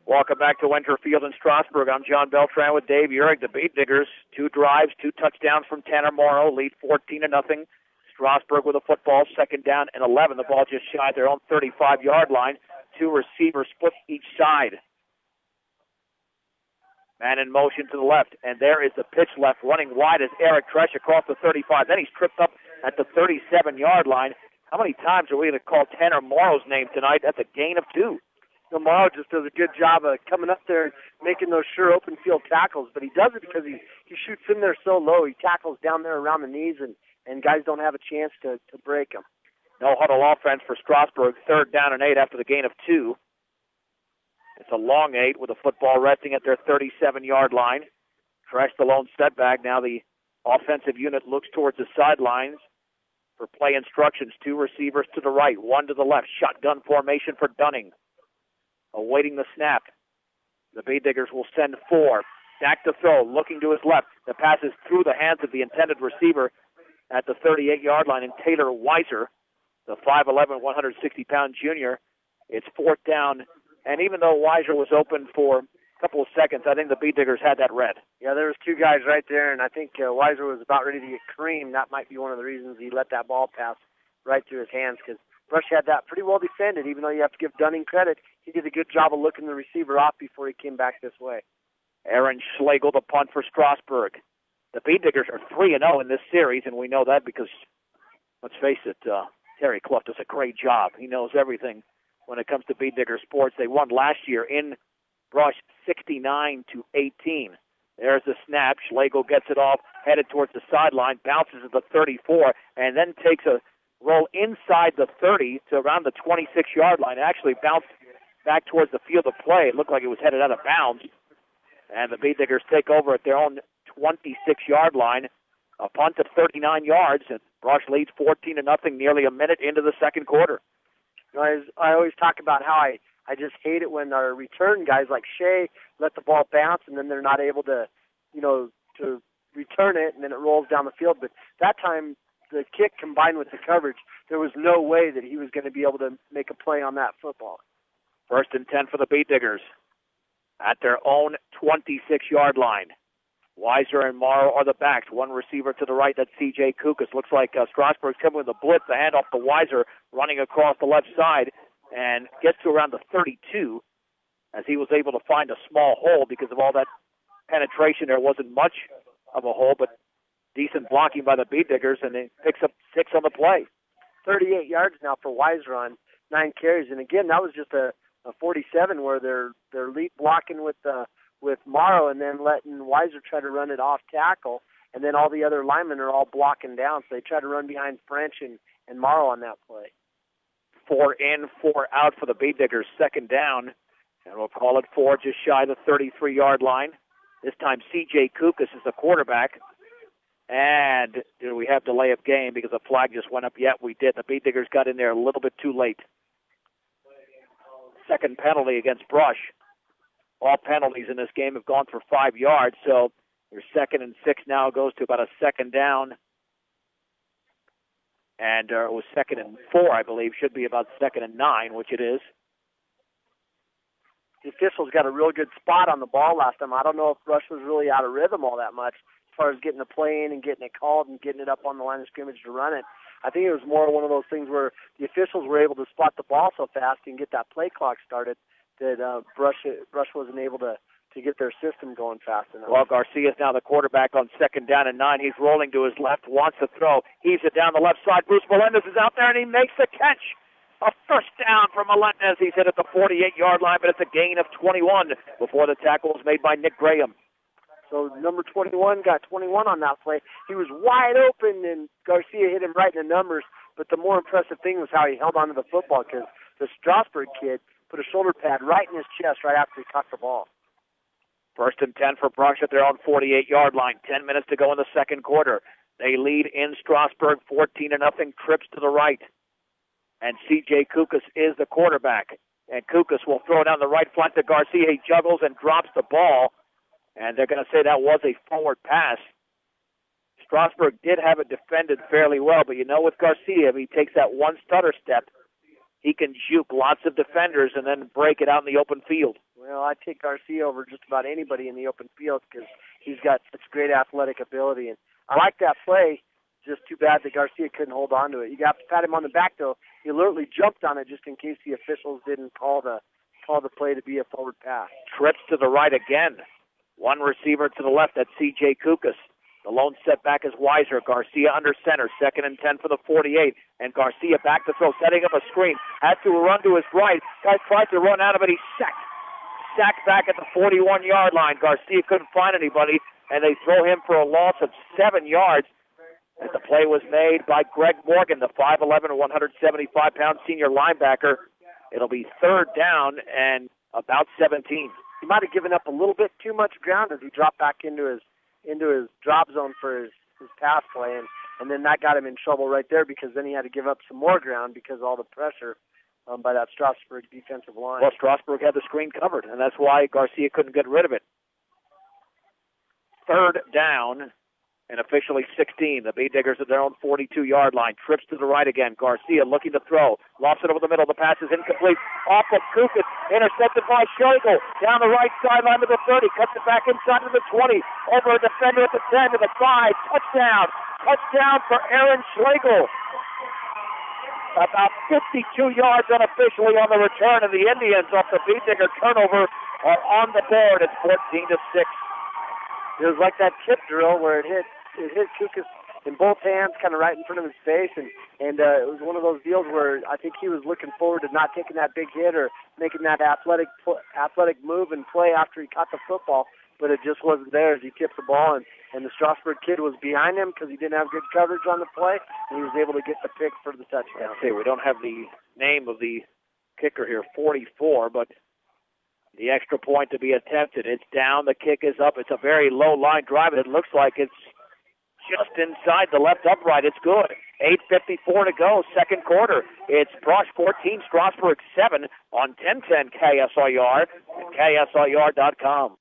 Welcome back to Winter Field in Strasburg. I'm John Beltran with Dave Uhrig. The Beat Diggers, 2 drives, 2 touchdowns from Tanner Morrow, lead 14-0. Strasburg with a football, 2nd down and 11. The ball just shy their own 35-yard line. 2 receivers split each side. Man in motion to the left, and there is the pitch left. Running wide is Eric Tresh across the 35. Then he's tripped up at the 37-yard line. How many times are we going to call Tanner Morrow's name tonight? That's a gain of 2. Morrow just does a good job of coming up there and making those sure open field tackles, but he does it because he shoots in there so low. He tackles down there around the knees, and guys don't have a chance to break him. No huddle offense for Strasburg. 3rd down and 8 after the gain of 2. It's a long 8 with the football resting at their 37-yard line. Trash the lone setback. Now the offensive unit looks towards the sidelines for play instructions. 2 receivers to the right, 1 to the left. Shotgun formation for Dunning. Awaiting the snap. The Beat Diggers will send 4. Back to throw, looking to his left. The pass is through the hands of the intended receiver at the 38-yard line, and Taylor Weiser, the 5'11", 160-pound junior. It's 4th down, and even though Weiser was open for a couple of seconds, I think the Beat Diggers had that read. Yeah, there was 2 guys right there, and I think Weiser was about ready to get creamed. That might be one of the reasons he let that ball pass right through his hands, because Brush had that pretty well defended, even though you have to give Dunning credit. He did a good job of looking the receiver off before he came back this way. Aaron Schlegel, the punt for Strasburg. The Beat Diggers are 3-0 in this series, and we know that because, let's face it, Terry Clough does a great job. He knows everything when it comes to Beat Digger sports. They won last year in Brush 69-18. There's the snap. Schlegel gets it off, headed towards the sideline, bounces at the 34, and then takes a roll inside the 30 to around the 26-yard line. It actually bounced back towards the field of play. It looked like it was headed out of bounds. And the Beat Diggers take over at their own 26-yard line. A punt of 39 yards, and Brush leads 14-0, nearly a minute into the second quarter. You know, I always talk about how I just hate it when our return guys like Shea let the ball bounce, and then they're not able to return it, and then it rolls down the field. But that time, the kick combined with the coverage, there was no way that he was going to be able to make a play on that football. 1st and 10 for the Beat Diggers at their own 26-yard line. Weiser and Morrow are the backs. 1 receiver to the right, that's C.J. Kukas. Looks like Strasburg's coming with a blitz. The handoff to Weiser, running across the left side, and gets to around the 32 as he was able to find a small hole because of all that penetration. There wasn't much of a hole, but decent blocking by the Beat Diggers, and it picks up 6 on the play. 38 yards now for Weiser on 9 carries. And again, that was just a 47 where they're lead blocking with Morrow and then letting Weiser try to run it off tackle, and then all the other linemen are all blocking down, so they try to run behind French and Morrow on that play. 4 in, 4 out for the Beat Diggers. 2nd down, and we'll call it 4 just shy of the 33-yard line. This time C.J. Kukas is the quarterback. And do we have delay of game because the flag just went up? Yet we did. The Beat Diggers got in there a little bit too late. 2nd penalty against Brush. All penalties in this game have gone for 5 yards, so your 2nd and 6 now goes to about a 2nd down. And it was 2nd and 4, I believe. Should be about 2nd and 9, which it is. The officials got a real good spot on the ball last time. I don't know if Brush was really out of rhythm all that much as far as getting the play in and getting it called and getting it up on the line of scrimmage to run it. I think it was more one of those things where the officials were able to spot the ball so fast and get that play clock started that Brush wasn't able to get their system going fast enough. Well, Garcia is now the quarterback on 2nd down and 9. He's rolling to his left, wants to throw. Heaves it down the left side. Bruce Melendez is out there, and he makes the catch. A 1st down for Melendez. He's hit at the 48-yard line, but it's a gain of 21 before the tackle was made by Nick Graham. So number 21 got 21 on that play. He was wide open, and Garcia hit him right in the numbers. But the more impressive thing was how he held onto the football, because the Strasburg kid put a shoulder pad right in his chest right after he caught the ball. 1st and 10 for Brush at their own 48-yard line. 10 minutes to go in the second quarter. They lead in Strasburg 14-0. Trips to the right. And C.J. Kukas is the quarterback. And Kukas will throw down the right flank to Garcia. He juggles and drops the ball. And they're going to say that was a forward pass. Strasburg did have it defended fairly well, but you know with Garcia, if he takes that one stutter step, he can juke lots of defenders and then break it out in the open field. Well, well, I'd take Garcia over just about anybody in the open field because he's got such great athletic ability. And I like that play. Just too bad that Garcia couldn't hold on to it. You got to pat him on the back, though. He alertly jumped on it just in case the officials didn't call the play to be a forward pass. Trips to the right again. One receiver to the left. That's C.J. Kukas. The lone setback is Weiser. Garcia under center. 2nd and 10 for the 48. And Garcia back to throw, setting up a screen. Had to run to his right. Guy tried to run out of it. He's sacked. Sacked back at the 41-yard line. Garcia couldn't find anybody, and they throw him for a loss of 7 yards. And the play was made by Greg Morgan, the 5'11", 175-pound senior linebacker. It'll be 3rd down and about 17. He might have given up a little bit too much ground as he dropped back into his drop zone for his pass play, and then that got him in trouble right there because then he had to give up some more ground because of all the pressure by that Strasburg defensive line. Well, Strasburg had the screen covered, and that's why Garcia couldn't get rid of it. 3rd down and officially 16. The Bee Diggers at their own 42-yard line. Trips to the right again. Garcia looking to throw. Lost it over the middle. The pass is incomplete. Off of Kukas. Intercepted by Schlegel. Down the right sideline to the 30. Cuts it back inside to the 20. Over a defender at the 10 to the 5. Touchdown. Touchdown for Aaron Schlegel. About 52 yards unofficially on the return, and the Indians off the Bee Digger turnover are on the board at 14-6. It was like that tip drill where it hit Kukas in both hands, kind of right in front of his face, and it was one of those deals where I think he was looking forward to not taking that big hit or making that athletic move and play after he caught the football, but it just wasn't there as he tipped the ball, and the Strasburg kid was behind him because he didn't have good coverage on the play, and he was able to get the pick for the touchdown. Let's see, we don't have the name of the kicker here, 44, but the extra point to be attempted. It's down. The kick is up. It's a very low line drive. It looks like it's just inside the left upright. It's good. 8:54 to go, 2nd quarter. It's Brush 14, Strasburg 7 on 1010 KSIR and KSIR.com.